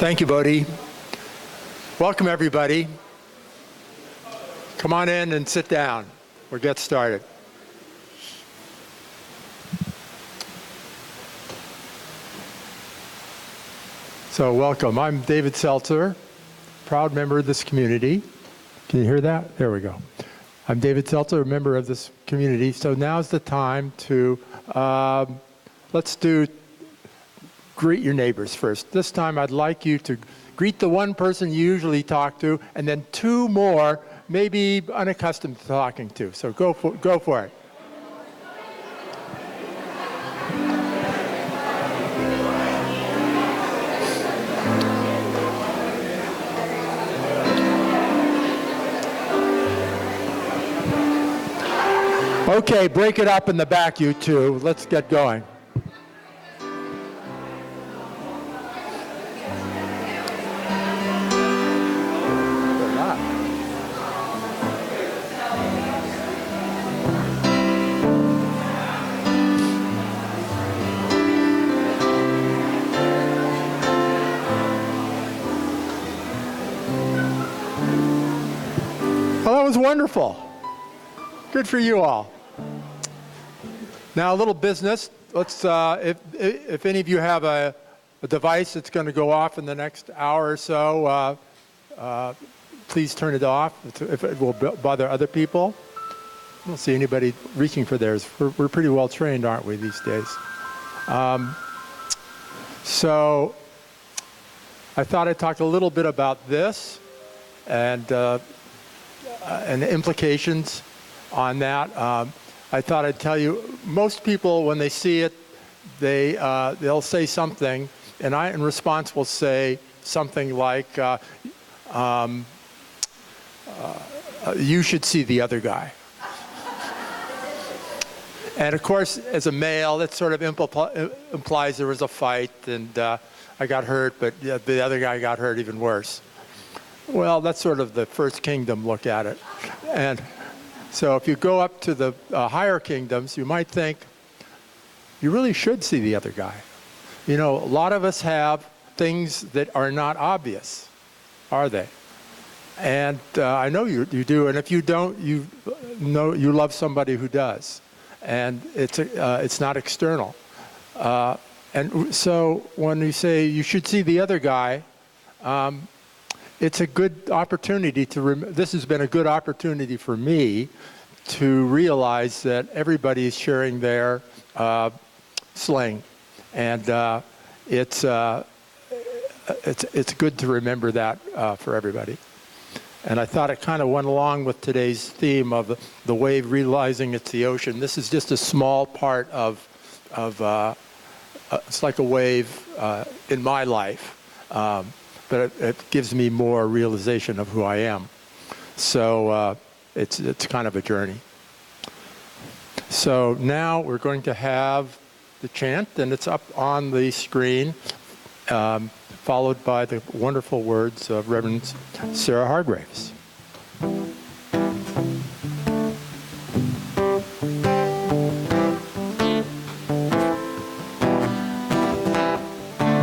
Thank you, Bodhi. Welcome, everybody. Come on in and sit down. We'll get started. So welcome. I'm David Selzer, proud member of this community. Can you hear that? There we go. I'm David Selzer, a member of this community. So now's the time to, let's do greet your neighbors first. This time I'd like you to greet the one person you usually talk to, and then two more, maybe unaccustomed to talking to. So go for it. Okay, break it up in the back, you two. Let's get going. Well, that was wonderful. Good for you all. Now, a little business. Let's, if any of you have a device that's going to go off in the next hour or so, please turn it off if it will bother other people. I don't see anybody reaching for theirs. We're pretty well trained, aren't we, these days? So I thought I'd talk a little bit about this and the implications on that. I thought I'd tell you, most people, when they see it, they'll say something, and I, in response, will say something like, you should see the other guy. And of course, as a male, that sort of implies there was a fight, and I got hurt, but the other guy got hurt even worse. Well, that's sort of the first kingdom look at it. And so if you go up to the higher kingdoms, you might think, you really should see the other guy. You know, a lot of us have things that are not obvious, are they? And I know you do, and if you don't, you know you love somebody who does. And it's not external. And so when we say you should see the other guy, it's a good opportunity to, this has been a good opportunity for me to realize that everybody is sharing their sling. And it's good to remember that for everybody. And I thought it kind of went along with today's theme of the wave realizing it's the ocean. This is just a small part of it's like a wave in my life. But it gives me more realization of who I am. So it's kind of a journey. So now we're going to have the chant, and it's up on the screen, followed by the wonderful words of Reverend Sarah Hargraves.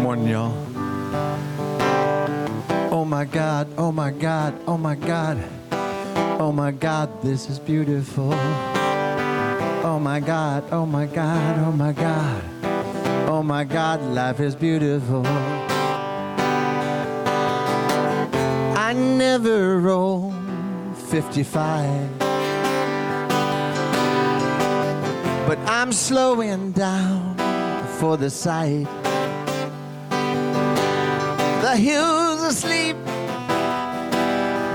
Morning, y'all. Oh my God, oh my God, oh my God. Oh my God, this is beautiful. Oh my God, oh my God, oh my God. Oh my God, life is beautiful. I never roll 55, but I'm slowing down for the sight. The hills asleep,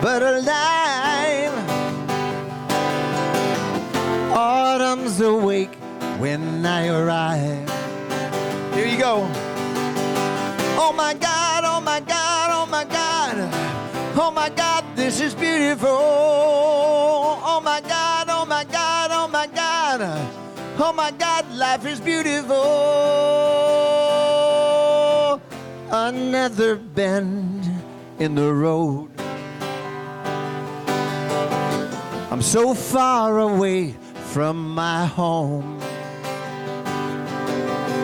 but alive. Autumn's awake when I arrive. Here you go. Oh my God, oh my God, oh my God. Oh my God, this is beautiful. Oh my God, oh my God, oh my God. Oh my God, life is beautiful. Another bend in the road. I'm so far away from my home.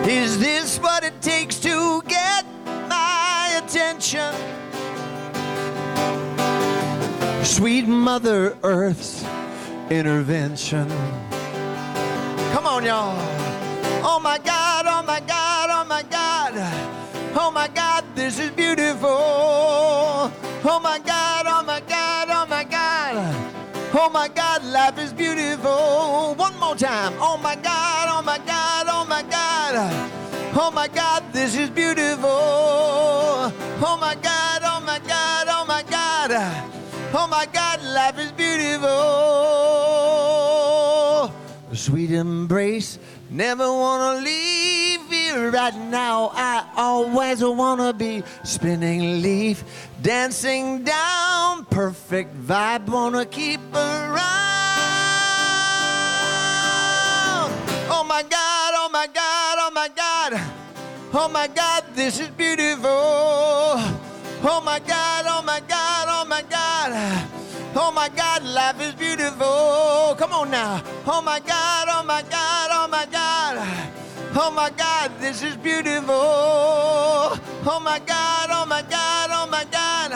Is this what it takes to get my attention? invention. Sweet Mother Earth's intervention. Come on, y'all. Oh my God, oh my God, oh my God. Oh my God, this is beautiful. Oh my God, oh my God, oh my God. Oh my God, life is beautiful. One more time. Oh my God, oh my God, oh my God. Oh my God, this is beautiful. Oh my God, oh my God, oh my God. Oh my God, life is beautiful. Sweet embrace, never wanna leave here right now. I always wanna be spinning leaf, dancing down, perfect vibe, wanna keep around. Oh my God, oh my God, oh my God. Oh my God, this is beautiful. Oh my God, oh my God, oh my God. Oh my God, life is beautiful. Come on now. Oh my God, oh my God, oh my God. Oh my God, this is beautiful. Oh my God, oh my God, oh my God.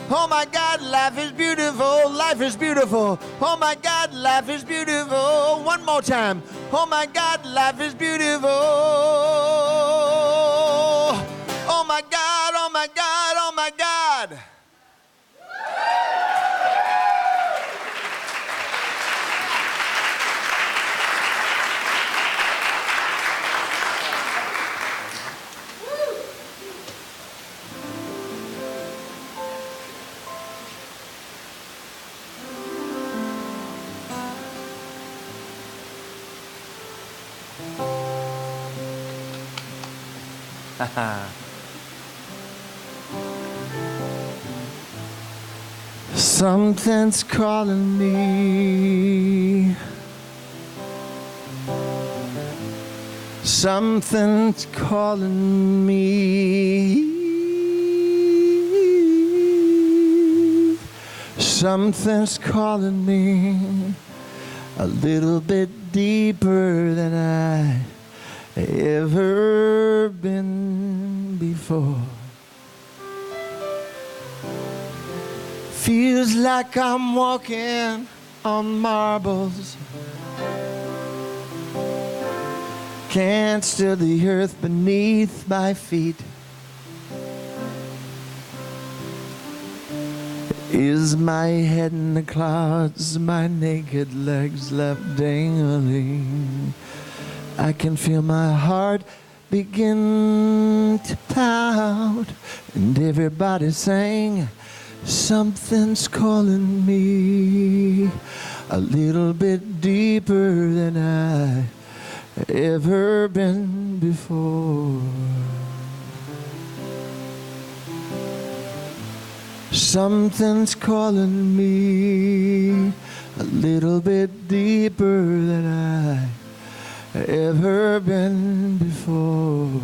Oh my God, life is beautiful. Life is beautiful. Oh my God, life is beautiful. One more time. Oh my God, life is beautiful. Oh my God, oh my God, oh my God. Something's calling me. Something's calling me. Something's calling me a little bit deeper than I ever been before. Feels like I'm walking on marbles. Can't stir the earth beneath my feet. Is my head in the clouds, my naked legs left dangling. I can feel my heart begin to pound, and everybody's saying, something's calling me a little bit deeper than I ever been before. Something's calling me a little bit deeper than I ever been before.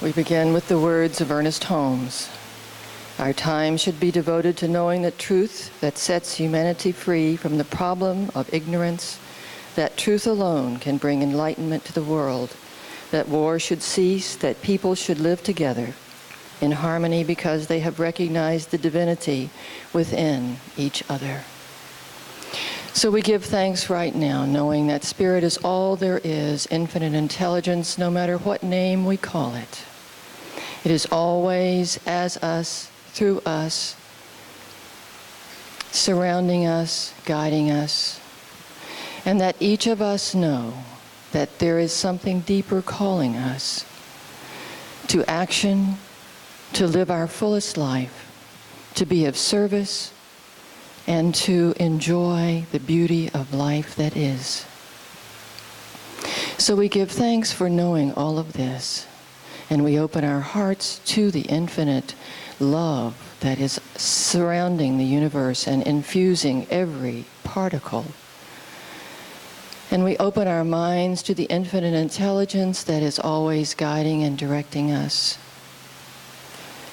We begin with the words of Ernest Holmes. Our time should be devoted to knowing the truth that sets humanity free from the problem of ignorance, that truth alone can bring enlightenment to the world, that war should cease, that people should live together in harmony because they have recognized the divinity within each other. So we give thanks right now, knowing that Spirit is all there is, infinite intelligence, no matter what name we call it. It is always as us, through us, surrounding us, guiding us, and that each of us know that there is something deeper calling us to action, to live our fullest life, to be of service, and to enjoy the beauty of life that is. So we give thanks for knowing all of this, and we open our hearts to the infinite love that is surrounding the universe and infusing every particle. And we open our minds to the infinite intelligence that is always guiding and directing us.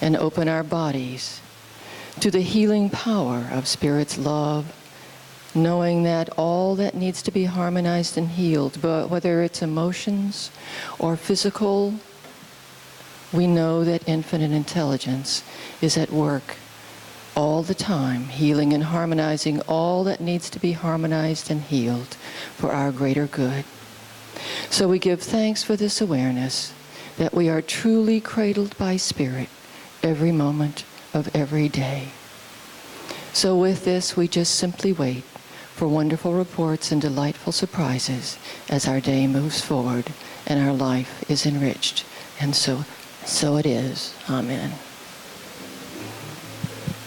And open our bodies to the healing power of Spirit's love, knowing that all that needs to be harmonized and healed, but whether it's emotions or physical, we know that infinite intelligence is at work all the time, healing and harmonizing all that needs to be harmonized and healed for our greater good. So we give thanks for this awareness that we are truly cradled by Spirit every moment of every day. So with this, we just simply wait for wonderful reports and delightful surprises as our day moves forward and our life is enriched. And so it is. Amen.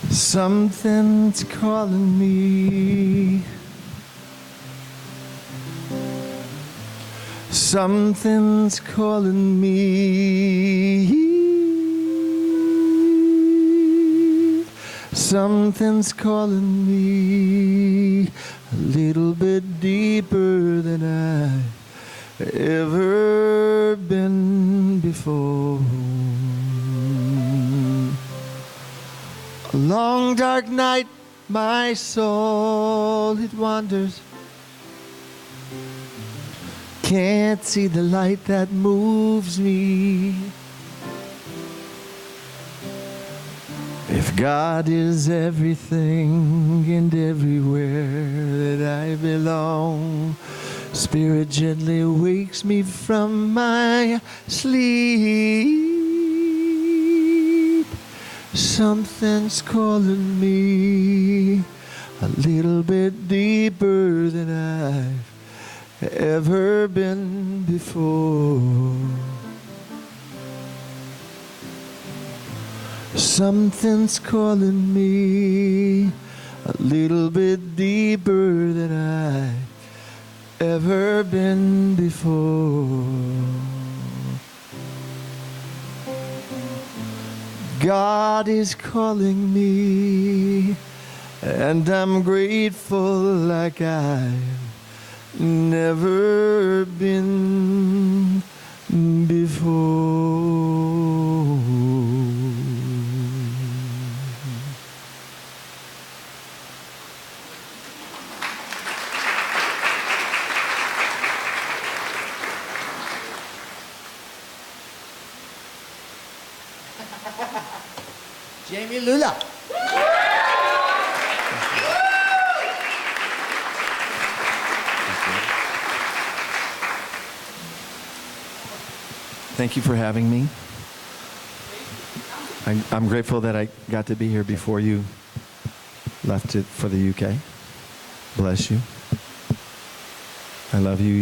Something's calling me. Something's calling me. Something's calling me a little bit deeper than I've ever been before. A long dark night, my soul it wanders. Can't see the light that moves me. If God is everything and everywhere that I belong, Spirit gently wakes me from my sleep. Something's calling me a little bit deeper than I've ever been before. Something's calling me a little bit deeper than I've ever been before. God is calling me, and I'm grateful like I've never been before. Jamie Lula. Thank you for having me. I'm grateful that I got to be here before you left it for the UK. Bless you. I love you.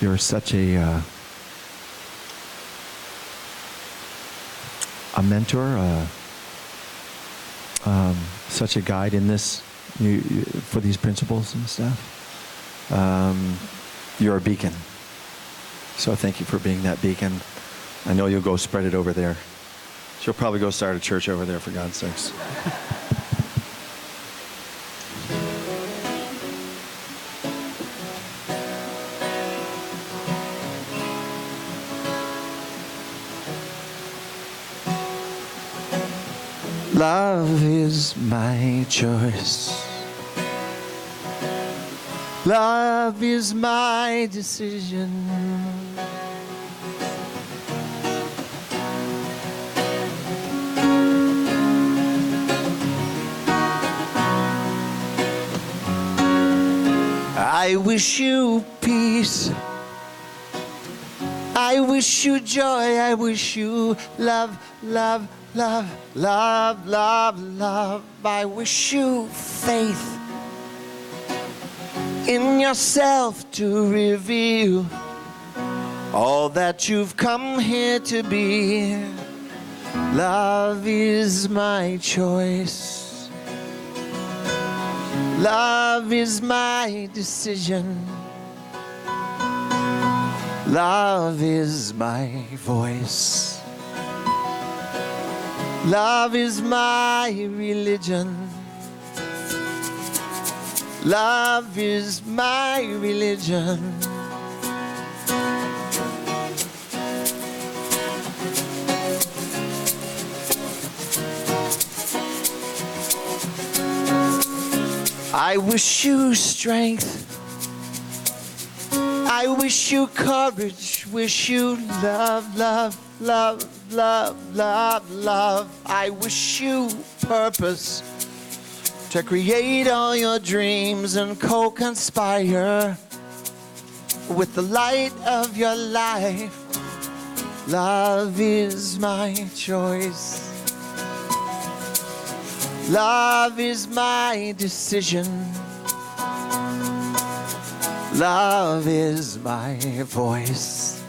You're such a mentor, such a guide in this for these principles and stuff. You're a beacon. So thank you for being that beacon. I know you'll go spread it over there. She'll probably go start a church over there, for God's sakes. Love is my choice. Love is my decision. I wish you peace. I wish you joy. I wish you love, love, love, love, love, love. I wish you faith in yourself to reveal all that you've come here to be. Love is my choice. Love is my decision. Love is my voice. Love is my religion. Love is my religion. I wish you strength. I wish you courage. Wish you love, love, love, love, love, love. I wish you purpose to create all your dreams and co-conspire with the light of your life. Love is my choice. Love is my decision. Love is my voice.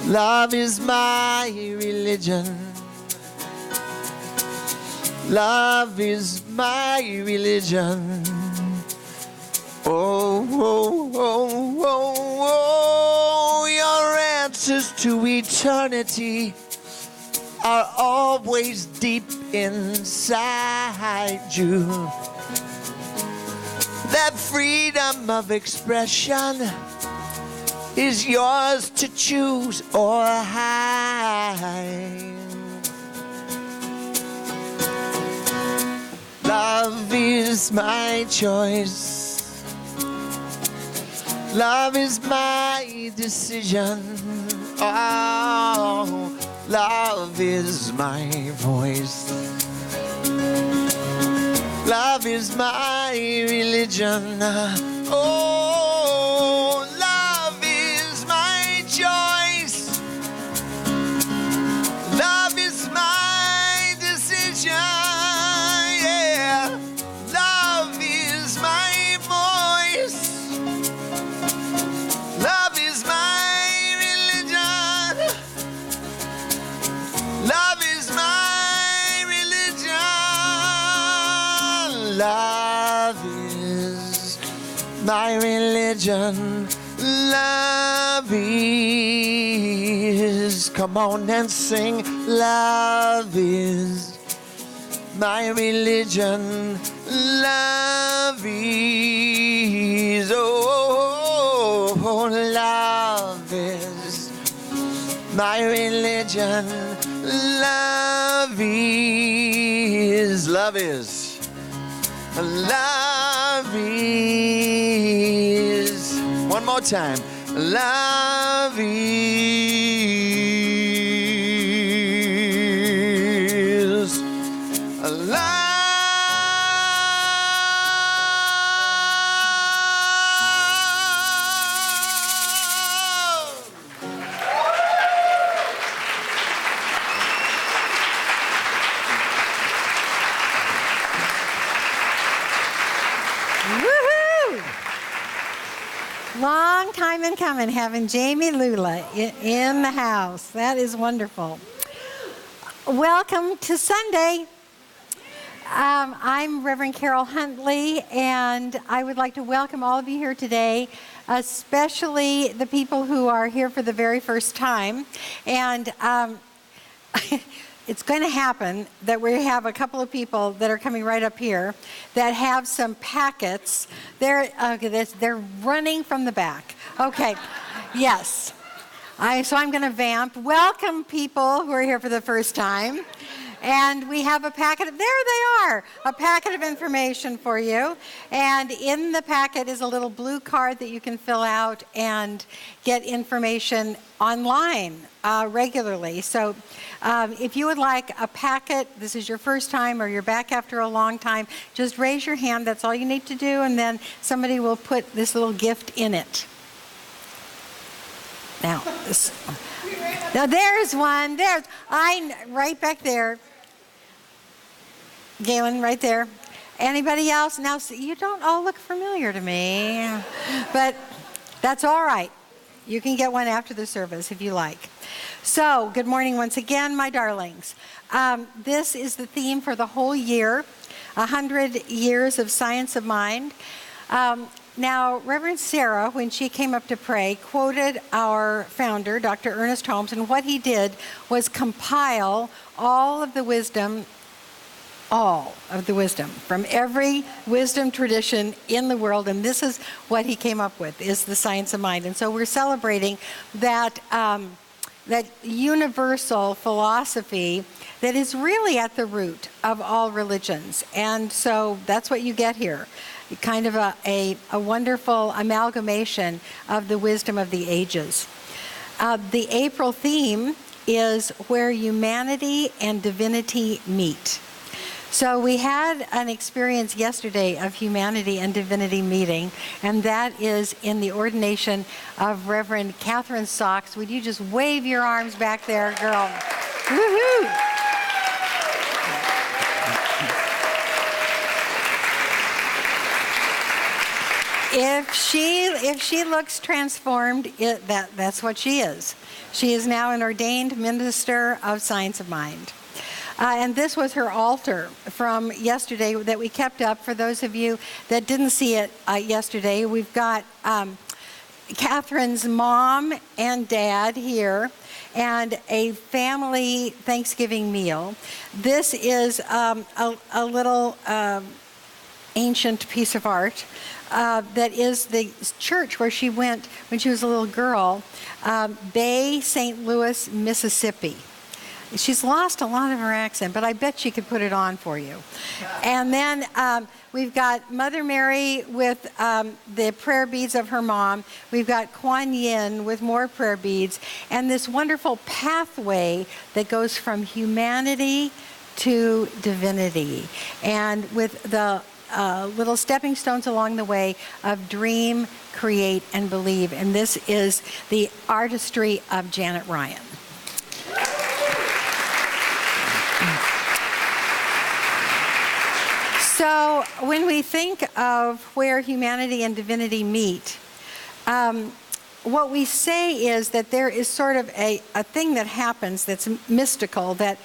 Love is my religion. Love is my religion. Oh, oh, oh, oh, oh, your answers to eternity are always deep inside you. That freedom of expression is yours to choose or hide. Love is my choice. Love is my decision. Oh, love is my voice. Love is my religion. Oh, love is my choice. Love is my decision. Yeah. Love is my voice. Love is my religion. Love is my religion. Love is my religion. Love is. Come on and sing. Love is my religion. Love is. Oh, love is my religion. Love is. Love is. Love is. One more time. Love is. Love. Long time in coming, having Jamie Lula in the house. That is wonderful. Welcome to Sunday. I'm Reverend Karyl Huntley, and I would like to welcome all of you here today, especially the people who are here for the very first time. And it's going to happen that we have a couple of people that are coming right up here that have some packets. They're running from the back. Okay, yes. So I'm going to vamp. Welcome people who are here for the first time. And we have a packet, there they are, a packet of information for you. And in the packet is a little blue card that you can fill out and get information online regularly. So if you would like a packet, this is your first time or you're back after a long time, just raise your hand, that's all you need to do, and then somebody will put this little gift in it. Now there's one, right back there. Gaelen, right there. Anybody else? Now, you don't all look familiar to me, but that's all right. You can get one after the service if you like. So, good morning once again, my darlings. This is the theme for the whole year. 100 years of science of mind. Now, Reverend Sarah, when she came up to pray, quoted our founder, Dr. Ernest Holmes, and what he did was compile all of the wisdom from every wisdom tradition in the world, and this is what he came up with, is the science of mind. And so we're celebrating that, that universal philosophy that is really at the root of all religions. And so that's what you get here. Kind of a wonderful amalgamation of the wisdom of the ages. The April theme is where humanity and divinity meet. So we had an experience yesterday of humanity and divinity meeting, and that is in the ordination of Reverend Catherine Socks. Would you just wave your arms back there, girl? Woohoo! If she looks transformed, that's what she is. She is now an ordained minister of science of mind. And this was her altar from yesterday that we kept up. For those of you that didn't see it yesterday, we've got Catherine's mom and dad here and a family Thanksgiving meal. This is a little ancient piece of art that is the church where she went when she was a little girl, Bay, St. Louis, Mississippi. She's lost a lot of her accent, but I bet she could put it on for you. And then we've got Mother Mary with the prayer beads of her mom. We've got Kuan Yin with more prayer beads, and this wonderful pathway that goes from humanity to divinity, and with the little stepping stones along the way of dream, create, and believe. And this is the artistry of Janet Ryan. So when we think of where humanity and divinity meet, what we say is that there is sort of a thing that happens that's mystical, that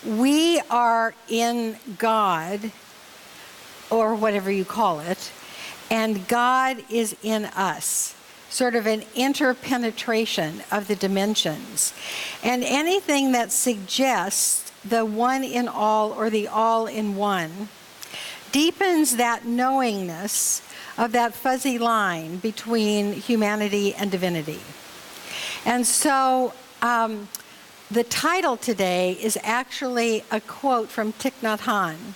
we are in God, or whatever you call it, and God is in us, sort of an interpenetration of the dimensions. And anything that suggests the one in all or the all in one deepens that knowingness of that fuzzy line between humanity and divinity. And so the title today is actually a quote from Thich Nhat Hanh,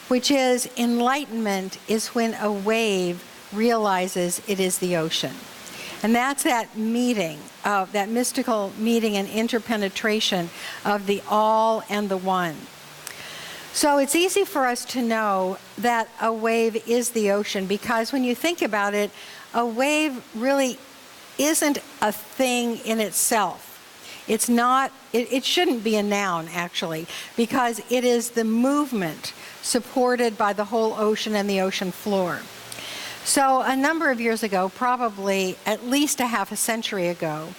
which is, "Enlightenment is when a wave realizes it is the ocean." And that's that meeting, that mystical meeting and interpenetration of the all and the one. So it's easy for us to know that a wave is the ocean, because when you think about it, a wave really isn't a thing in itself. It's not, it shouldn't be a noun, actually, because it is the movement supported by the whole ocean and the ocean floor. So a number of years ago, probably at least a half a century ago,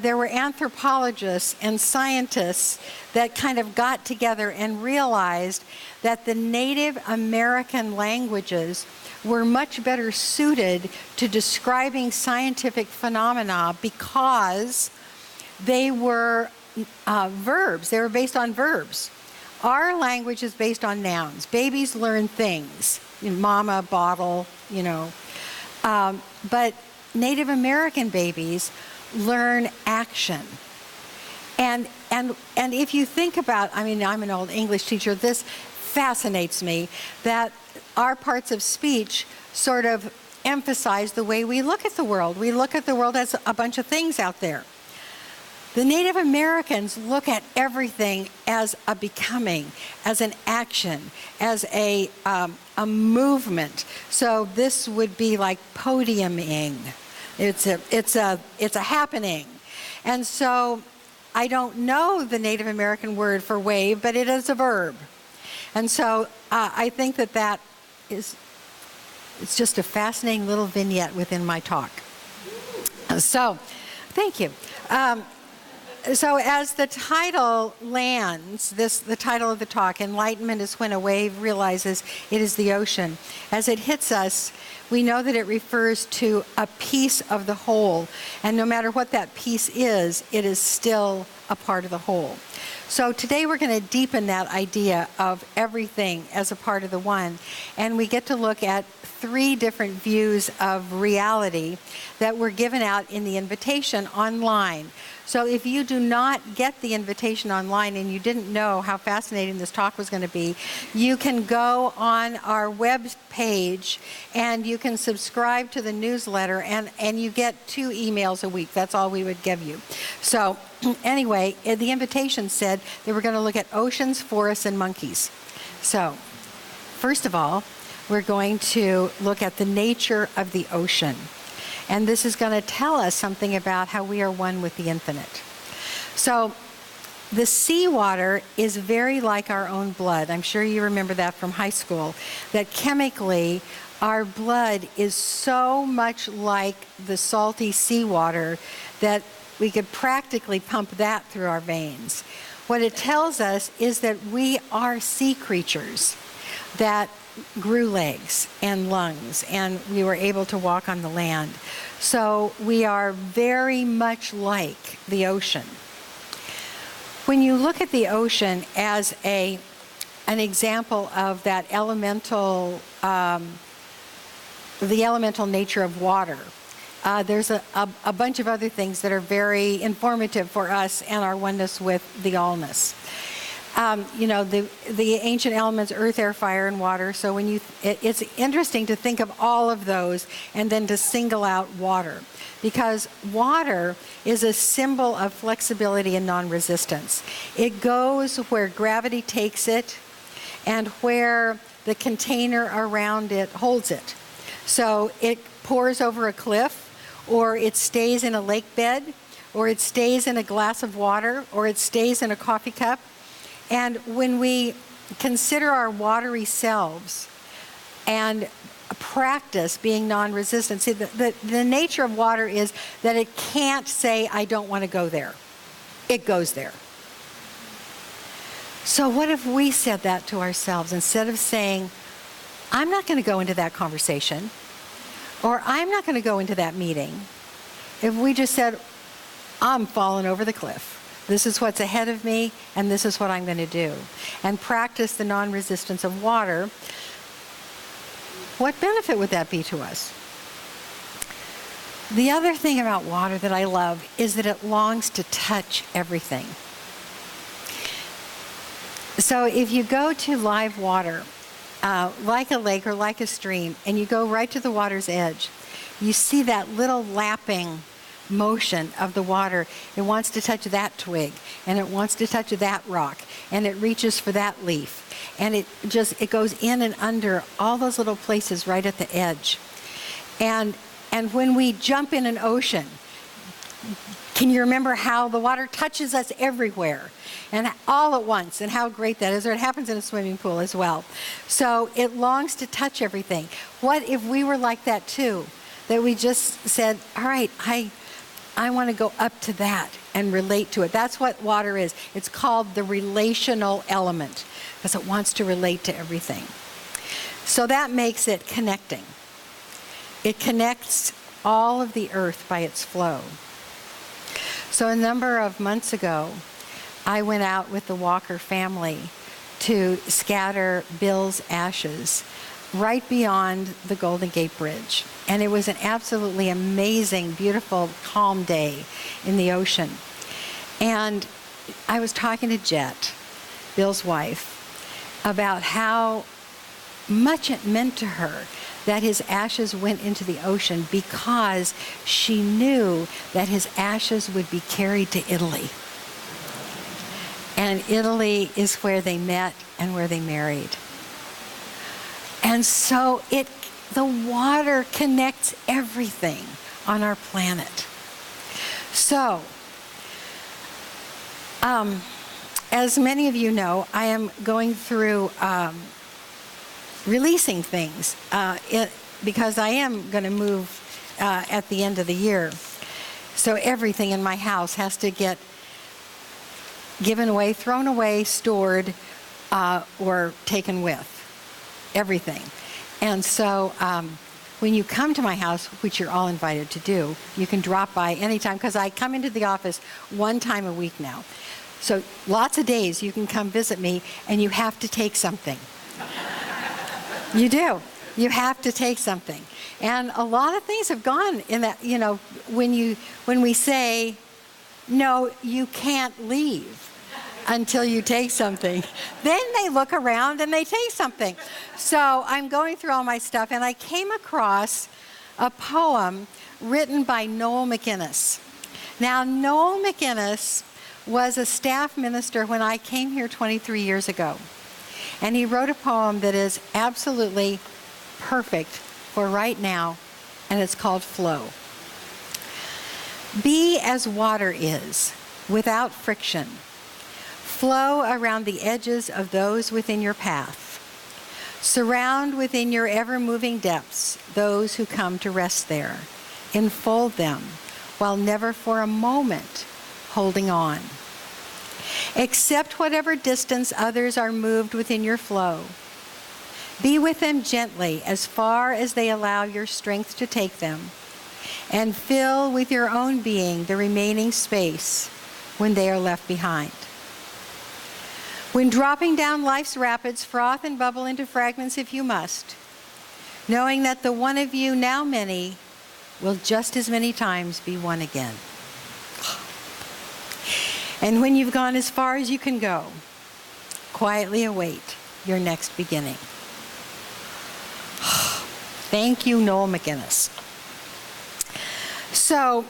there were anthropologists and scientists that kind of got together and realized that the Native American languages were much better suited to describing scientific phenomena because they were verbs. They were based on verbs. Our language is based on nouns. Babies learn things, mama, bottle, you know. But Native American babies learn action. And if you think about, I mean, I'm an old English teacher, this fascinates me, that our parts of speech sort of emphasize the way we look at the world. We look at the world as a bunch of things out there. The Native Americans look at everything as a becoming, as an action, as a movement. So this would be like podiuming. It's a happening. And so I don't know the Native American word for wave, but it is a verb. And so I think that it's just a fascinating little vignette within my talk. So, thank you. So as the title lands, the title of the talk, Enlightenment is when a wave realizes it is the ocean. As it hits us, we know that it refers to a piece of the whole. And no matter what that piece is, it is still a part of the whole. So today we're going to deepen that idea of everything as a part of the one. And we get to look at 3 different views of reality that were given out in the invitation online. So if you do not get the invitation online and you didn't know how fascinating this talk was going to be, you can go on our web page and you can subscribe to the newsletter, and you get 2 emails a week. That's all we would give you. So anyway, the invitation said they were going to look at oceans, forests, and monkeys. So first of all, we're going to look at the nature of the ocean. And this is going to tell us something about how we are one with the infinite. So the seawater is very like our own blood. I'm sure you remember that from high school, that chemically our blood is so much like the salty seawater that we could practically pump that through our veins. What it tells us is that we are sea creatures that grew legs and lungs, and we were able to walk on the land. So we are very much like the ocean. When you look at the ocean as an example of that elemental, the elemental nature of water, there's a bunch of other things that are very informative for us and our oneness with the allness. The ancient elements, earth, air, fire, and water. So when it's interesting to think of all of those and then to single out water, because water is a symbol of flexibility and non-resistance. It goes where gravity takes it and where the container around it holds it. So it pours over a cliff, or it stays in a lake bed, or it stays in a glass of water, or it stays in a coffee cup. And when we consider our watery selves and practice being non-resistant, see, the nature of water is that it can't say, I don't want to go there. It goes there. So what if we said that to ourselves instead of saying, I'm not going to go into that conversation, or I'm not going to go into that meeting? If we just said, I'm falling over the cliff. This is what's ahead of me, and this is what I'm going to do. And practice the non-resistance of water. What benefit would that be to us? The other thing about water that I love is that it longs to touch everything. So if you go to live water, like a lake or like a stream, and you go right to the water's edge, you see that little lapping motion of the water. It wants to touch that twig, and it wants to touch that rock, and it reaches for that leaf, and it goes in and under all those little places right at the edge. And when we jump in an ocean, can you remember how the water touches us everywhere and all at once, and how great that is? Or it happens in a swimming pool as well. So it longs to touch everything. What if we were like that too? That we just said, all right, I want to go up to that and relate to it. That's what water is. It's called the relational element because it wants to relate to everything. So that makes it connecting. It connects all of the earth by its flow. So a number of months ago, I went out with the Walker family to scatter Bill's ashes right beyond the Golden Gate Bridge. And it was an absolutely amazing, beautiful, calm day in the ocean. And I was talking to Jet, Bill's wife, about how much it meant to her that his ashes went into the ocean, because she knew that his ashes would be carried to Italy. And Italy is where they met and where they married. And so the water connects everything on our planet. So, as many of you know, I am going through releasing things because I am going to move at the end of the year. So everything in my house has to get given away, thrown away, stored, or taken with. Everything. And so when you come to my house, which you're all invited to do, you can drop by anytime, because I come into the office 1 time a week now. So lots of days you can come visit me, and you have to take something. You do. You have to take something. And a lot of things have gone in that, when we say, no, you can't leave until you take something. Then they look around and they take something. So I'm going through all my stuff, and I came across a poem written by Noel McInnes. Now, Noel McInnes was a staff minister when I came here 23 years ago. And he wrote a poem that is absolutely perfect for right now, and it's called Flow. Be as water is, without friction. Flow around the edges of those within your path. Surround within your ever-moving depths those who come to rest there. Enfold them, while never for a moment holding on. Accept whatever distance others are moved within your flow. Be with them gently as far as they allow your strength to take them, and fill with your own being the remaining space when they are left behind. When dropping down life's rapids, froth and bubble into fragments if you must, knowing that the one of you, now many, will just as many times be one again. And when you've gone as far as you can go, quietly await your next beginning. Thank you, Noel McInnes. So,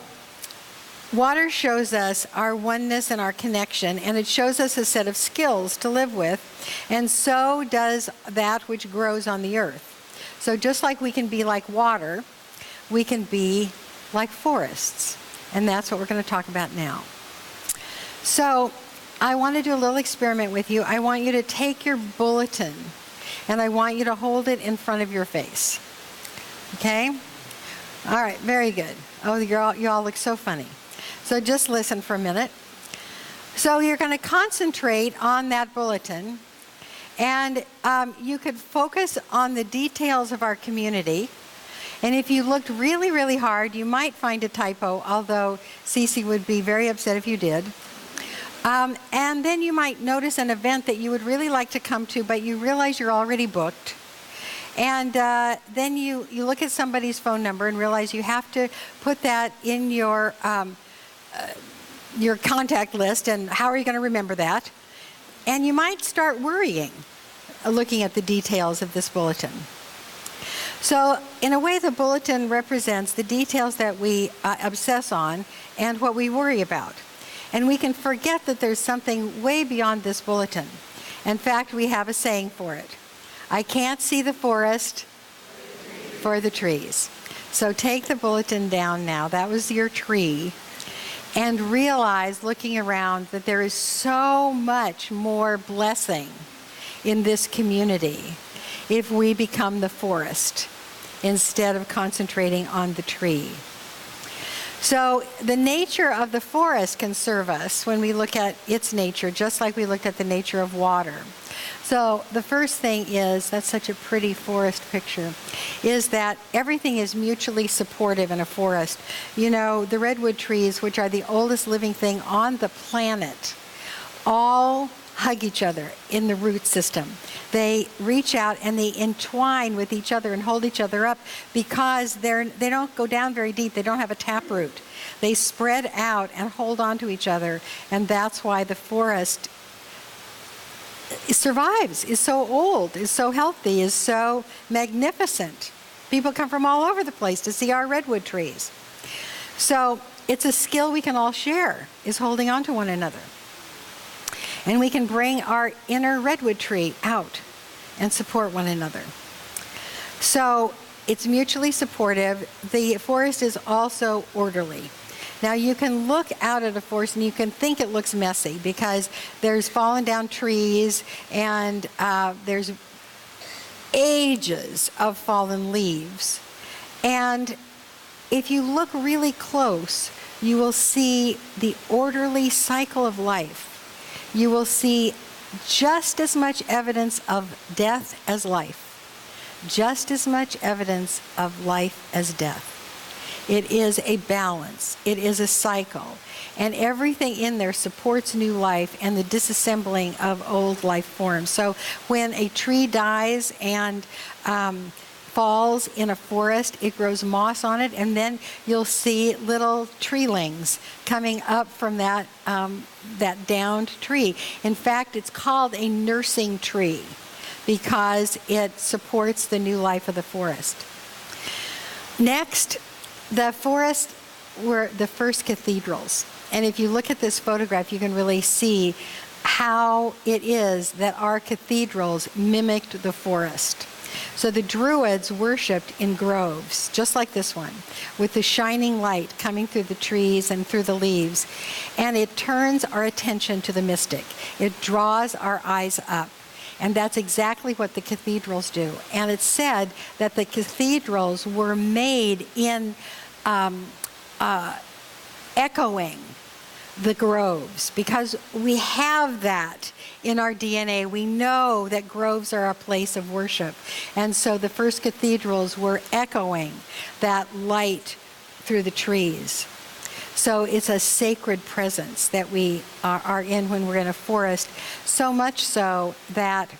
water shows us our oneness and our connection, and it shows us a set of skills to live with, and so does that which grows on the earth. So just like we can be like water, we can be like forests, and that's what we're going to talk about now. So I want to do a little experiment with you. I want you to take your bulletin, and I want you to hold it in front of your face. Okay? All right, very good. Oh, you all look so funny. So just listen for a minute. So you're going to concentrate on that bulletin, and you could focus on the details of our community. And if you looked really, really hard, you might find a typo, although Cece would be very upset if you did. And then you might notice an event that you would really like to come to, but you realize you're already booked. And then you look at somebody's phone number and realize you have to put that in your contact list, and how are you going to remember that? And you might start worrying, looking at the details of this bulletin. So in a way, the bulletin represents the details that we obsess on and what we worry about. And we can forget that there's something way beyond this bulletin. In fact, we have a saying for it. I can't see the forest for the trees. So take the bulletin down now. That was your tree. And realize, looking around, that there is so much more blessing in this community if we become the forest instead of concentrating on the tree. So the nature of the forest can serve us when we look at its nature, just like we looked at the nature of water. So the first thing is, that's such a pretty forest picture, is that everything is mutually supportive in a forest. You know, the redwood trees, which are the oldest living thing on the planet, all hug each other in the root system. They reach out and they entwine with each other and hold each other up because they don't go down very deep. They don't have a taproot. They spread out and hold on to each other, and that's why the forest survives, is so old, is so healthy, is so magnificent. People come from all over the place to see our redwood trees. So it's a skill we can all share, is holding on to one another. And we can bring our inner redwood tree out and support one another. So it's mutually supportive. The forest is also orderly. Now you can look out at a forest and you can think it looks messy because there's fallen down trees and there's ages of fallen leaves. And if you look really close, you will see the orderly cycle of life you will see just as much evidence of death as life. Just as much evidence of life as death. It is a balance. It is a cycle. And everything in there supports new life and the disassembling of old life forms. So when a tree dies and falls in a forest, it grows moss on it, and then you'll see little treelings coming up from that downed tree. In fact, it's called a nursing tree because it supports the new life of the forest. Next, the forest were the first cathedrals. And if you look at this photograph, you can really see how it is that our cathedrals mimicked the forest. So the Druids worshipped in groves, just like this one, with the shining light coming through the trees and through the leaves. And it turns our attention to the mystic. It draws our eyes up. And that's exactly what the cathedrals do. And it's said that the cathedrals were made in echoing the groves, because we have that in our DNA. We know that groves are a place of worship. And so the first cathedrals were echoing that light through the trees. So it's a sacred presence that we are in when we're in a forest, so much so that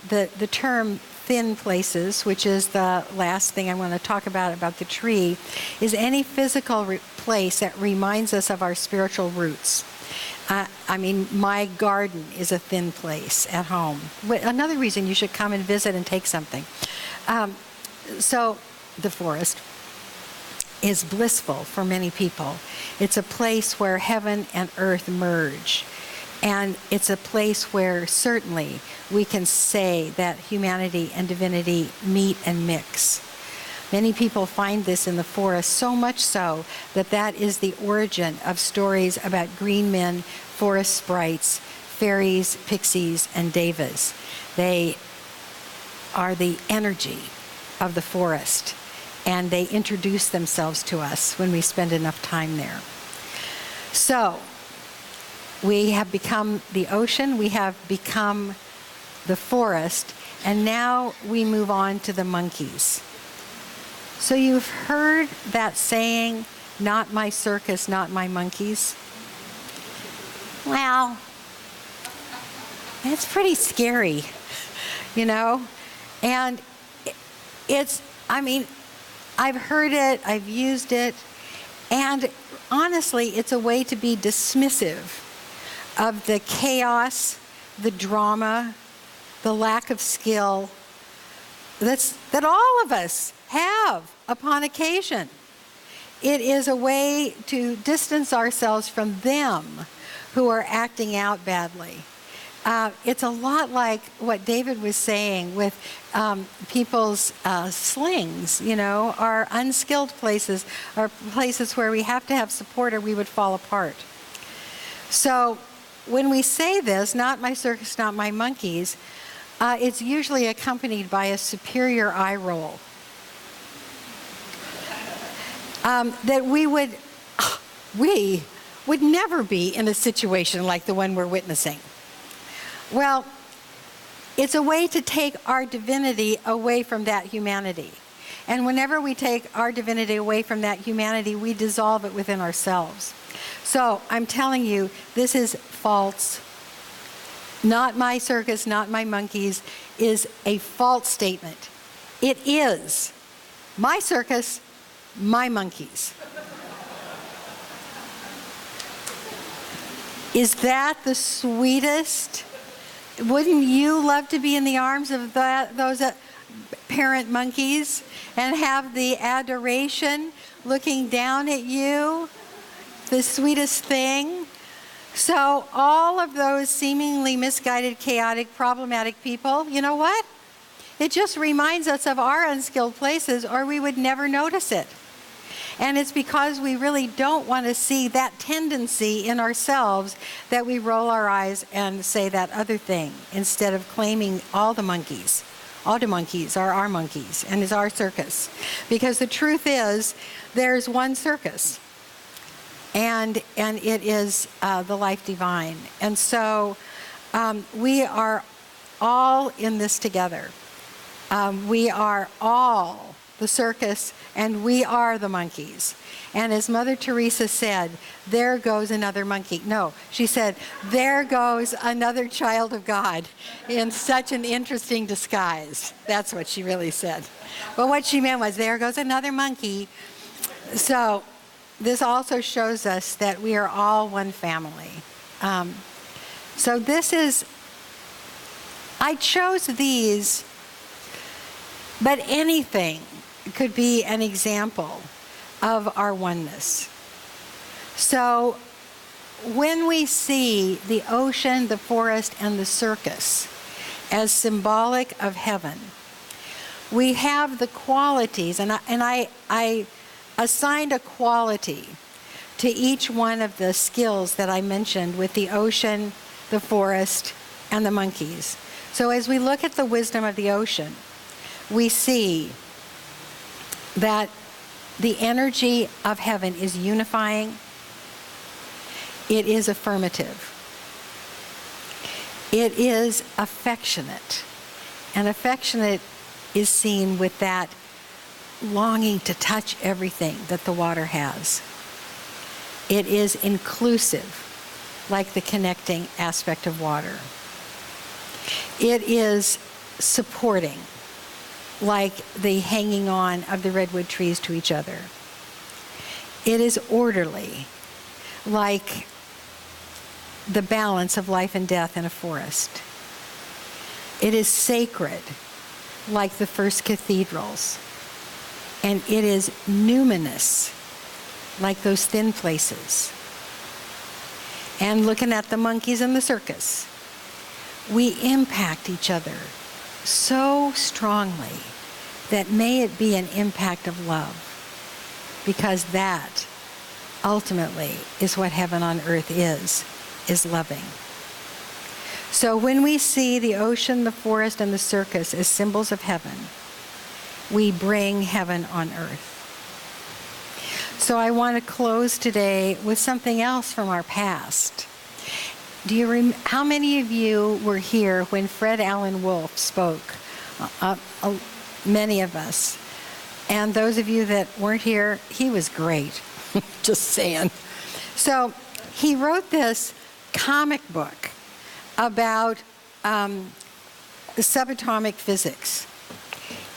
the term thin places, which is the last thing I want to talk about the tree, is any physical place that reminds us of our spiritual roots. I mean, my garden is a thin place at home. Another reason you should come and visit and take something. So the forest is blissful for many people. It's a place where heaven and earth merge. And it's a place where certainly we can say that humanity and divinity meet and mix. Many people find this in the forest, so much so that that is the origin of stories about green men, forest sprites, fairies, pixies, and devas. They are the energy of the forest, and they introduce themselves to us when we spend enough time there. So, we have become the ocean, we have become the forest, and now we move on to the monkeys. So you've heard that saying, not my circus, not my monkeys? Well, it's pretty scary, you know? And I've heard it, I've used it, and honestly, it's a way to be dismissive of the chaos, the drama, the lack of skill that all of us have upon occasion. It is a way to distance ourselves from them who are acting out badly. It's a lot like what David was saying with people's slings, you know, our unskilled places, are places where we have to have support or we would fall apart. So when we say this, not my circus, not my monkeys, it's usually accompanied by a superior eye roll. That we would never be in a situation like the one we're witnessing. Well, it's a way to take our divinity away from that humanity. And whenever we take our divinity away from that humanity, we dissolve it within ourselves. So I'm telling you, this is false. Not my circus, not my monkeys, is a false statement. It is my circus, my monkeys. Is that the sweetest? Wouldn't you love to be in the arms of those parent monkeys and have the adoration looking down at you? The sweetest thing. So all of those seemingly misguided, chaotic, problematic people, you know what? It just reminds us of our unskilled places, or we would never notice it. And it's because we really don't want to see that tendency in ourselves that we roll our eyes and say that other thing instead of claiming all the monkeys. All the monkeys are our monkeys and is our circus. Because the truth is, there's one circus. and it is the life divine. And so we are all in this together. We are all the circus, and we are the monkeys. And as Mother Teresa said, there goes another monkey. No, she said, there goes another child of God in such an interesting disguise. That's what she really said. But what she meant was, there goes another monkey. So this also shows us that we are all one family. So this is, I chose these, but anything could be an example of our oneness. So when we see the ocean, the forest, and the circus as symbolic of heaven, we have the qualities, and I assigned a quality to each one of the skills that I mentioned with the ocean, the forest, and the monkeys. So as we look at the wisdom of the ocean, we see that the energy of heaven is unifying. It is affirmative. It is affectionate. And affectionate is seen with that longing to touch everything that the water has. It is inclusive, like the connecting aspect of water. It is supporting, like the hanging on of the redwood trees to each other. It is orderly, like the balance of life and death in a forest. It is sacred, like the first cathedrals. And it is numinous, like those thin places. And looking at the monkeys in the circus, we impact each other so strongly that may it be an impact of love, because that ultimately is what heaven on earth is loving. So when we see the ocean, the forest, and the circus as symbols of heaven, we bring heaven on earth. So I want to close today with something else from our past. How many of you were here when Fred Allen Wolfe spoke? Many of us. And those of you that weren't here, he was great. Just saying. So he wrote this comic book about subatomic physics.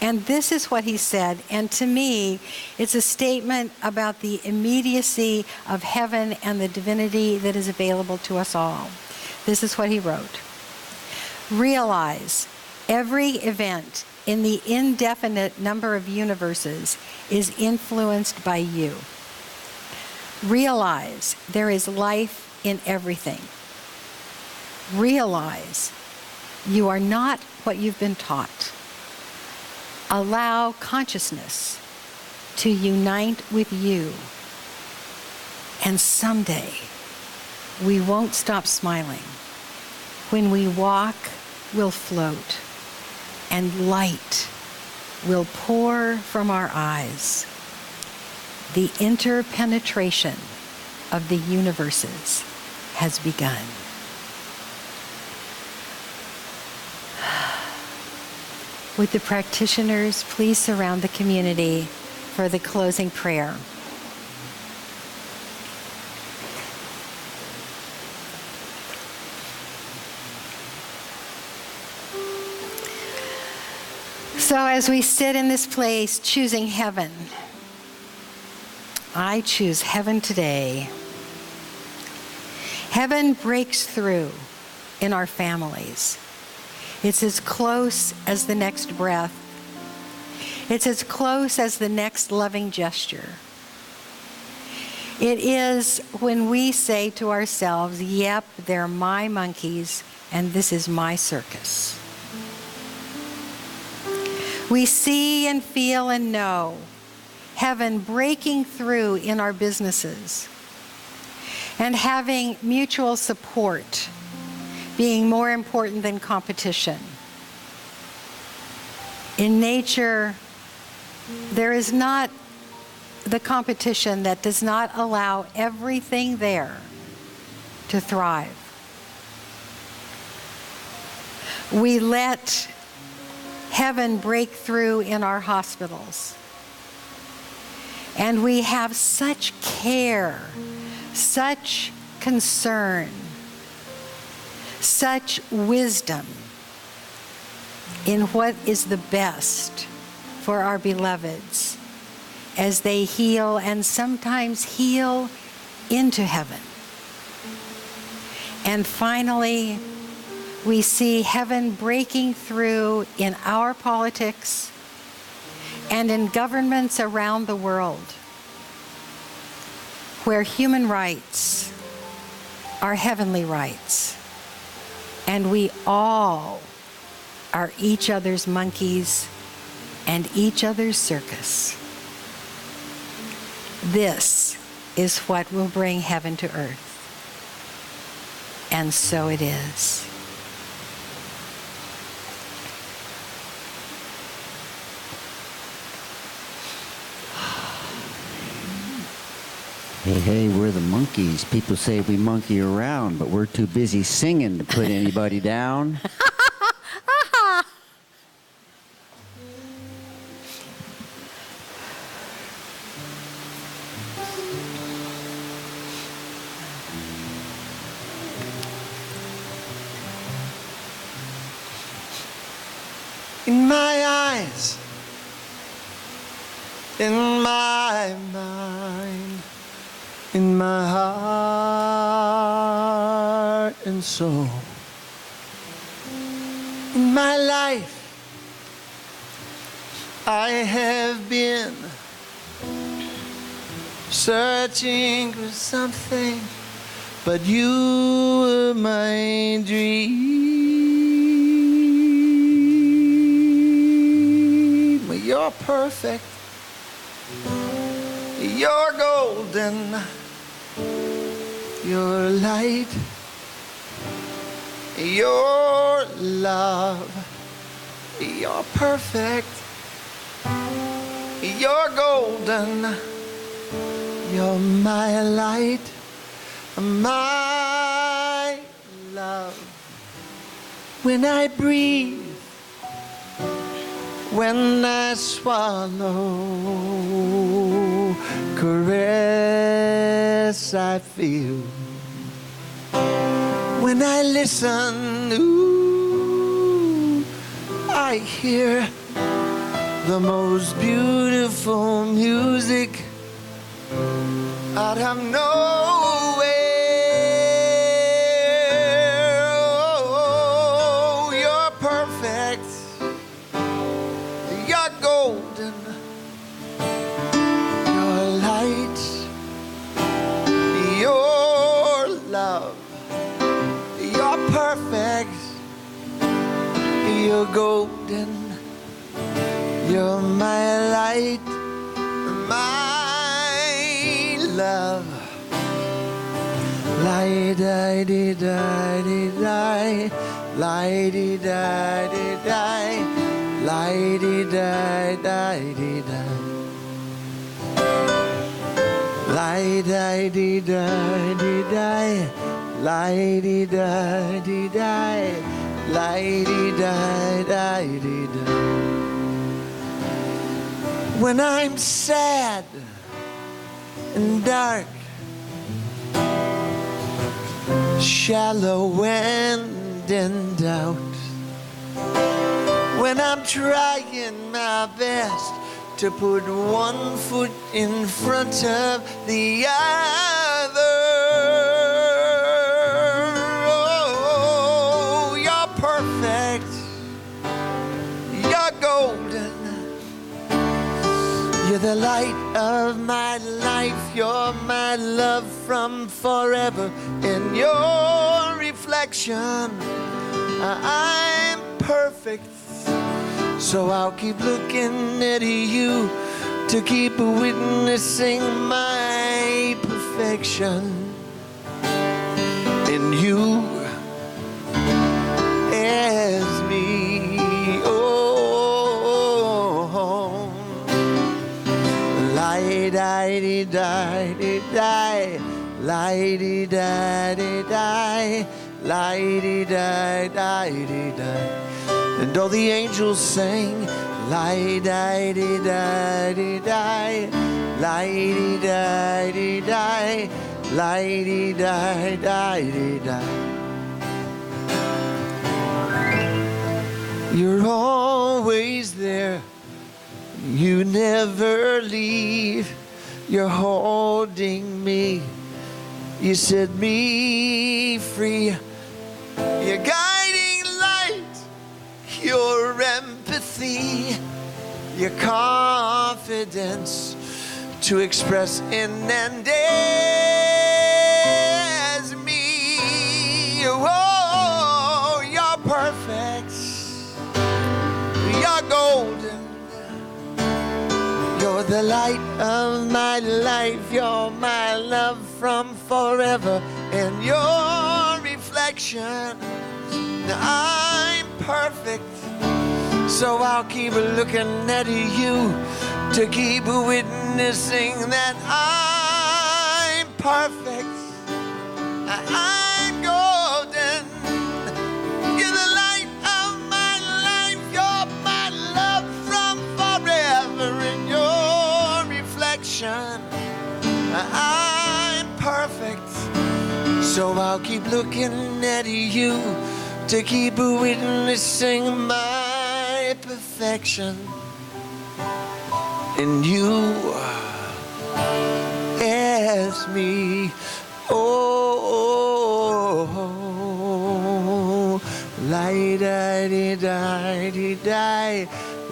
And this is what he said. And to me, it's a statement about the immediacy of heaven and the divinity that is available to us all. This is what he wrote. Realize every event in the indefinite number of universes is influenced by you. Realize there is life in everything. Realize you are not what you've been taught. Allow consciousness to unite with you. And someday, we won't stop smiling. When we walk, we'll float, and light will pour from our eyes. The interpenetration of the universes has begun. Would the practitioners please surround the community for the closing prayer? So as we sit in this place choosing heaven, I choose heaven today. Heaven breaks through in our families. It's as close as the next breath. It's as close as the next loving gesture. It is when we say to ourselves, yep, they're my monkeys, and this is my circus. We see and feel and know heaven breaking through in our businesses and having mutual support being more important than competition. In nature, there is not the competition that does not allow everything there to thrive. We let heaven break through in our hospitals. And we have such care, such concern, such wisdom in what is the best for our beloveds as they heal and sometimes heal into heaven. And finally, we see heaven breaking through in our politics and in governments around the world, where human rights are heavenly rights, and we all are each other's monkeys and each other's circus. This is what will bring heaven to earth. And so it is. Hey, hey, we're the monkeys. People say we monkey around, but we're too busy singing to put anybody down. In my eyes, in my mind, in my heart and soul, in my life, I have been searching for something, but you were my dream. You're perfect, you're golden, your light, your love, you're perfect, you're golden, you're my light, my love. When I breathe, when I swallow, caress I feel. When I listen, ooh, I hear the most beautiful music out of nowhere. Oh, you're perfect. You're golden, your light, your love, you're perfect, you're golden, you're my light, my love. Light-a-dee-da-dee-da, light-a-dee-da-dee-da. Light-a-dee-da-dee-da. Light-a-dee-da-dee-da. Light-a-dee-da-dee-da. Light-a-dee-da-dee-da. When I'm sad and dark, shallow and in doubt, when I'm trying my best to put one foot in front of the other, oh, you're perfect, you're golden, you're the light of my life, you're my love from forever. In your reflection, I'm perfect. So I'll keep looking at you to keep witnessing my perfection. In you as me, oh, light I Light-dee-di-di-di, light-dee-di-di-di-di. And all the angels sang, light-di-di-di-di-di, light-dee-di-di-di, light-dee-di-di-di-di. You're always there, you never leave. You're holding me, you set me free. Your guiding light, your empathy, your confidence to express in and as me. Oh, you're perfect, you're golden, you're the light of my life, you're my love from forever, and your reflection. Now I'm perfect, so I'll keep looking at you to keep witnessing that I'm perfect, I'm golden. You're the light of my life, you're my love from forever, in your reflection. I'm perfect, so I'll keep looking at you to keep witnessing my perfection. And you as me. Oh, light-di-di-di-di,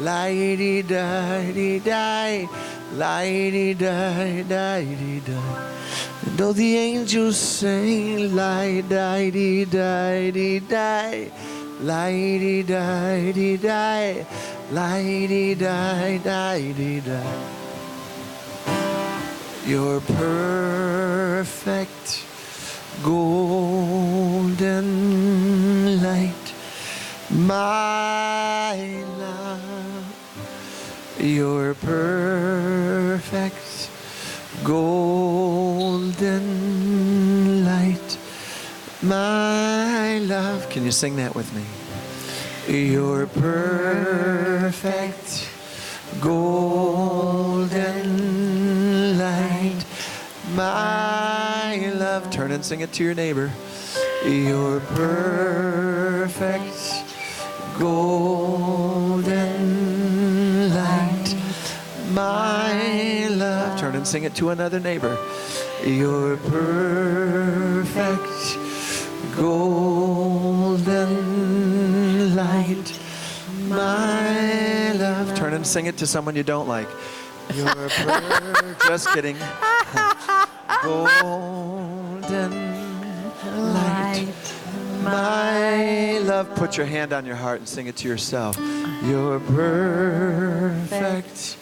light-di-di-di-di, light-di-di-di-di-di. And all the angels sing, light-di-di-di-di-di, light-di-di-di-di, light-di-di-di-di-di. You're perfect, golden light, my love. You're perfect, golden light, my love. Can you sing that with me? You're perfect, golden light, my love. Turn and sing it to your neighbor. You're perfect, golden light, my love. Turn and sing it to another neighbor. You're perfect, golden light, my love. Turn and sing it to someone you don't like. You're just kidding. Golden light, my love. Put your hand on your heart and sing it to yourself. You're perfect,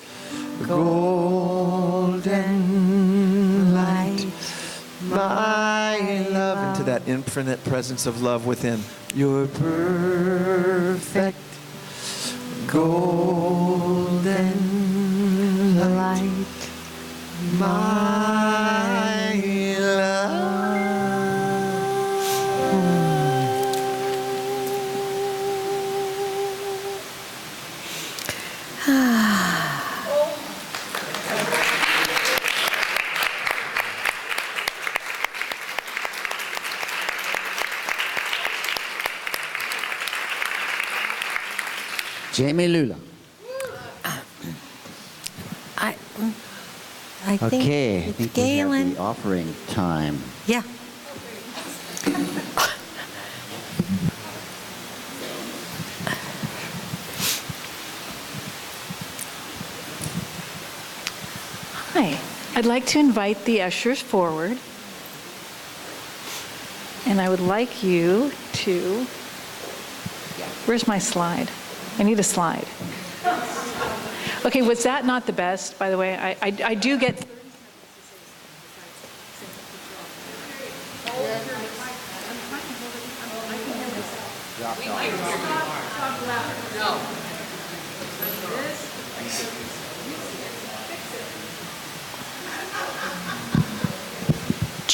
golden light, my love. Into that infinite presence of love within. You're perfect, golden light, my love. Jamie Lula. I think Okay, I it's think we Gaelen. have the offering time. Yeah. Hi. I'd like to invite the ushers forward. And I would like you to... Where's my slide? I need a slide. Okay, was that not the best, by the way? I do get...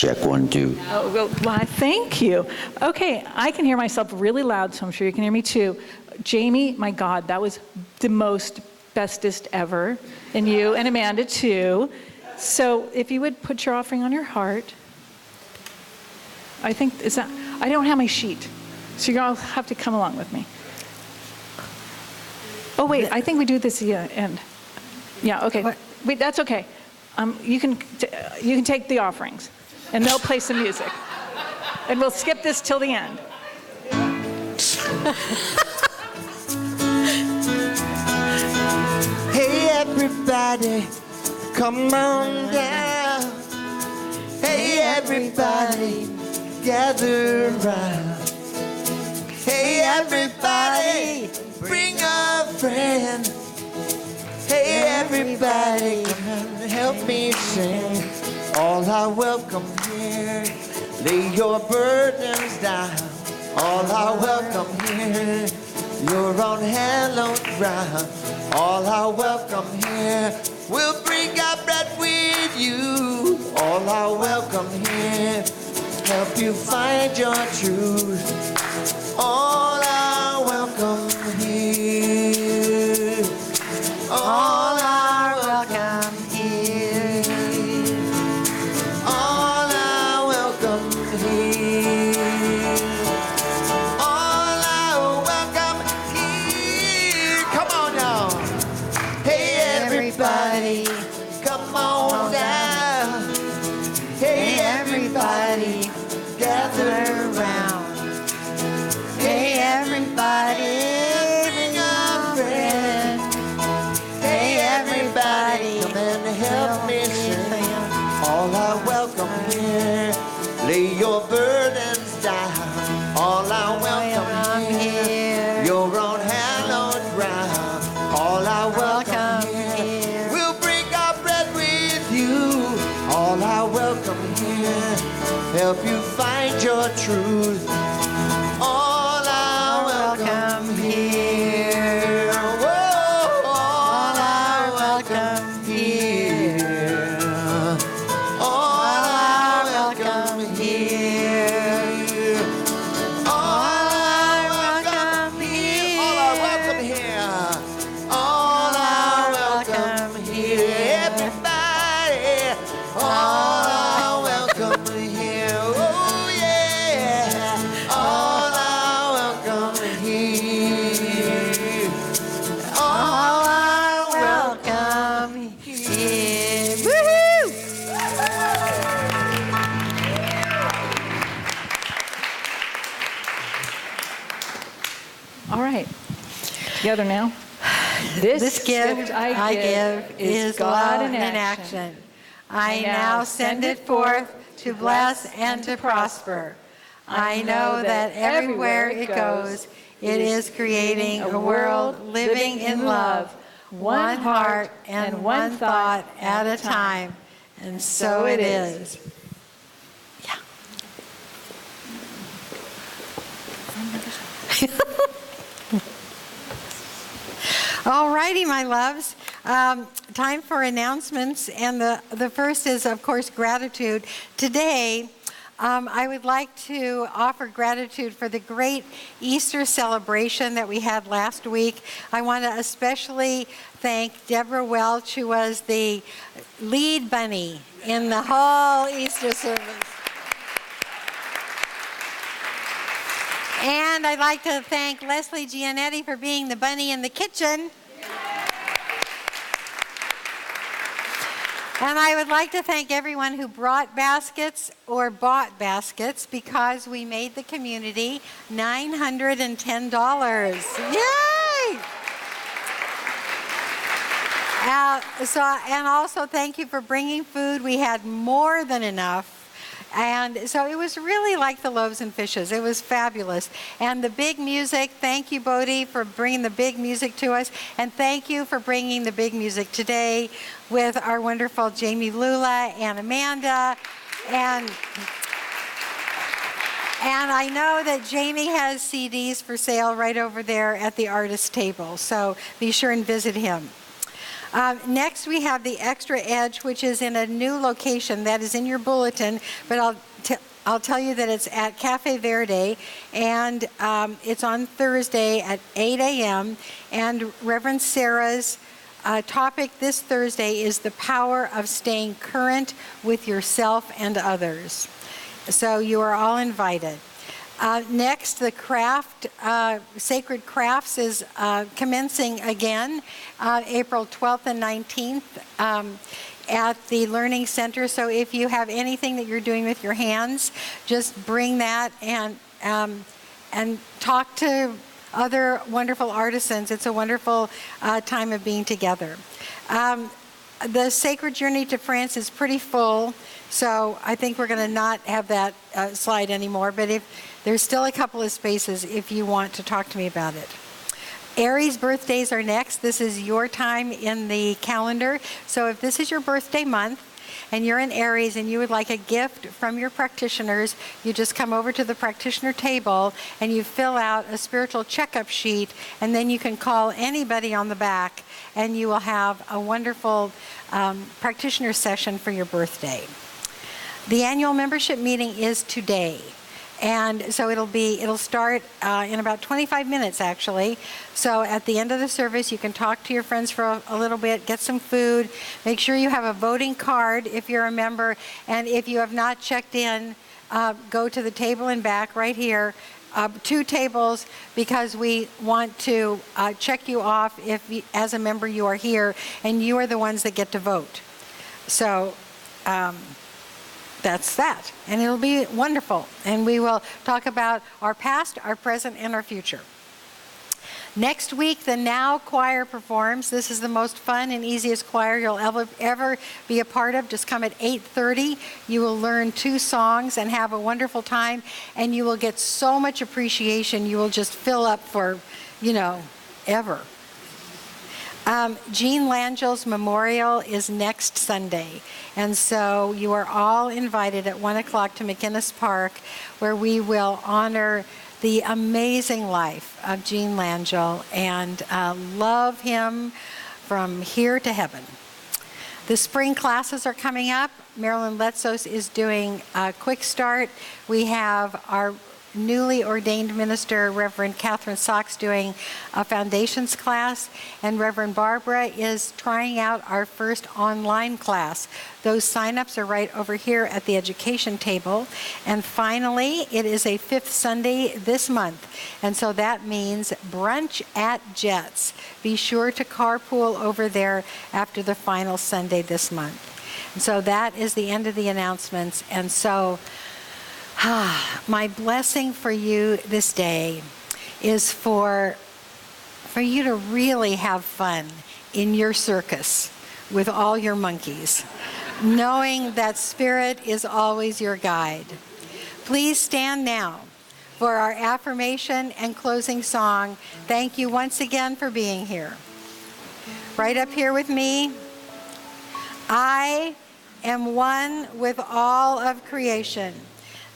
Check 1, 2. Oh, well, why, thank you. Okay, I can hear myself really loud, so I'm sure you can hear me too. Jamie, my God, that was the bestest ever. And you and Amanda too. So if you would put your offering on your heart. I think, I don't have my sheet. So you're going to have to come along with me. Oh, wait, I think we do this at the end. Yeah, okay. Wait, that's okay. You can take the offerings, and they'll play some music. And we'll skip this till the end. Hey, everybody, come on down. Hey, everybody, gather around. Hey, everybody, bring a friend. Hey, everybody, come and help me sing. All are welcome here. Lay your burdens down. All are welcome here. You're on hallowed ground. All are welcome here. We'll bring our bread with you. All are welcome here. Help you find your truth. All are welcome here. All are welcome here. All are welcome here. All are welcome here. Come on now. Hey, everybody, come on down. Hey, everybody, gather around. Hey, everybody, bring a friend. Hey, everybody, come and help me sing. All are welcome here. Lay your burdens down. All are welcome here. You're on hallowed ground. All are welcome here. We'll bring our bread with you. All are welcome here. Help you find your truth. All are welcome here. Whoa, all are welcome here. All are welcome here. All are welcome here. All are welcome here. All are welcome here. Everybody, all are welcome here. Oh yeah. All are welcome here. All are welcome here. Woohoo! All right. Together now. This gift I give is love in action. I now send it forth to bless and to prosper. I know that everywhere it goes, it is creating a world living in love, one heart and one thought at a time. And so it is. All righty, my loves. Time for announcements, and the first is, of course, gratitude. Today, I would like to offer gratitude for the great Easter celebration that we had last week. I want to especially thank Deborah Welch, who was the lead bunny in the whole Easter service. And I'd like to thank Leslie Gianetti for being the bunny in the kitchen. And I would like to thank everyone who brought baskets or bought baskets, because we made the community $910. Yay! And also thank you for bringing food. We had more than enough. And so it was really like the loaves and fishes. It was fabulous. And the big music, thank you, Bodhi, for bringing the big music to us. And thank you for bringing the big music today with our wonderful Jamie Lula and Amanda. And I know that Jamie has CDs for sale right over there at the artist table. So be sure and visit him. Next, we have the Extra Edge, which is in a new location that is in your bulletin, but I'll tell you that it's at Cafe Verde, and it's on Thursday at 8 a.m. And Reverend Sarah's topic this Thursday is the power of staying current with yourself and others. So you are all invited. Next, the Sacred Crafts is commencing again April 12th and 19th at the Learning Center. So if you have anything that you're doing with your hands, just bring that and talk to other wonderful artisans. It's a wonderful time of being together. The Sacred Journey to France is pretty full, so I think we're going to not have that slide anymore, but if there's still a couple of spaces if you want to talk to me about it. Aries birthdays are next. This is your time in the calendar. So if this is your birthday month and you're in Aries and you would like a gift from your practitioners, you just come over to the practitioner table and you fill out a spiritual checkup sheet, and then you can call anybody on the back and you will have a wonderful practitioner session for your birthday. The annual membership meeting is today. And so it'll start in about 25 minutes, actually. So at the end of the service, you can talk to your friends for a little bit, get some food. Make sure you have a voting card if you're a member. And if you have not checked in, go to the table in back right here. 2 tables, because we want to check you off if, as a member, you are here, and you are the ones that get to vote. So that's that. And it'll be wonderful. And we will talk about our past, our present, and our future. Next week, the Now Choir performs. This is the most fun and easiest choir you'll ever be a part of. Just come at 8:30. You will learn 2 songs and have a wonderful time. And you will get so much appreciation. You will just fill up for, ever. Jean Langel's memorial is next Sunday. And so you are all invited at 1 o'clock to McInnes Park, where we will honor the amazing life of Jean Langell and love him from here to heaven. The spring classes are coming up. Marilyn Letzos is doing a quick start. We have our newly ordained minister, Reverend Catherine Sachs, doing a foundations class, and Reverend Barbara is trying out our first online class. Those sign-ups are right over here at the education table. And finally, it is a 5th Sunday this month, and so that means brunch at Jets. Be sure to carpool over there after the final Sunday this month. And so that is the end of the announcements. And so my blessing for you this day is for you to really have fun in your circus with all your monkeys, knowing that Spirit is always your guide. Please stand now for our affirmation and closing song. Thank you once again for being here. Right up here with me. I am one with all of creation.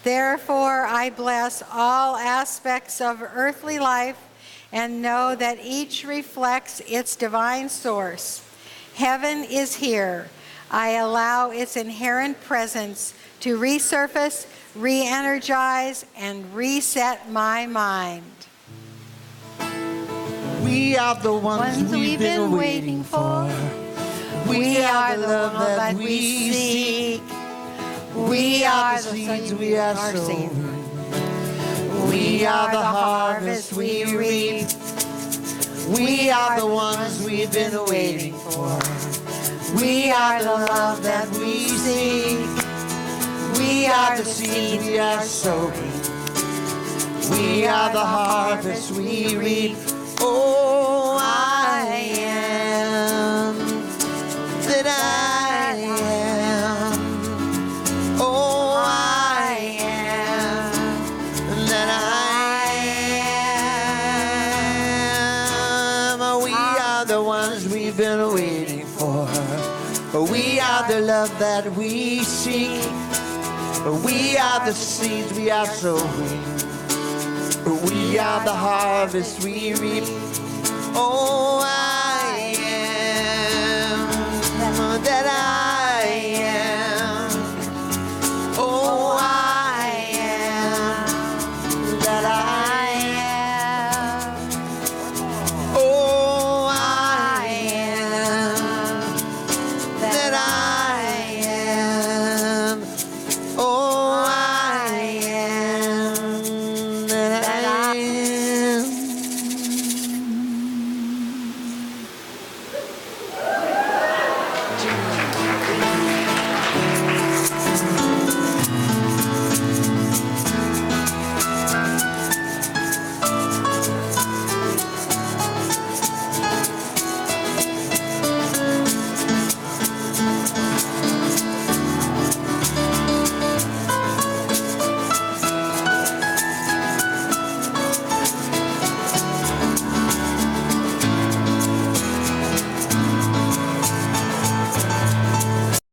Therefore, I bless all aspects of earthly life and know that each reflects its divine source. Heaven is here. I allow its inherent presence to resurface, re-energize, and reset my mind. We are the ones we've been waiting for. We are the love that we seek. We are the seeds we are sown. We are the harvest we reap. We are the ones we've been waiting for. We are the love that we seek. We are the seeds we are sowing. We are the harvest we reap. Oh, I am that I am. Oh, I am that I am. We are the ones we've been waiting for. We are the love that we seek. We are the seeds we are sowing. We are the harvest we reap. Oh,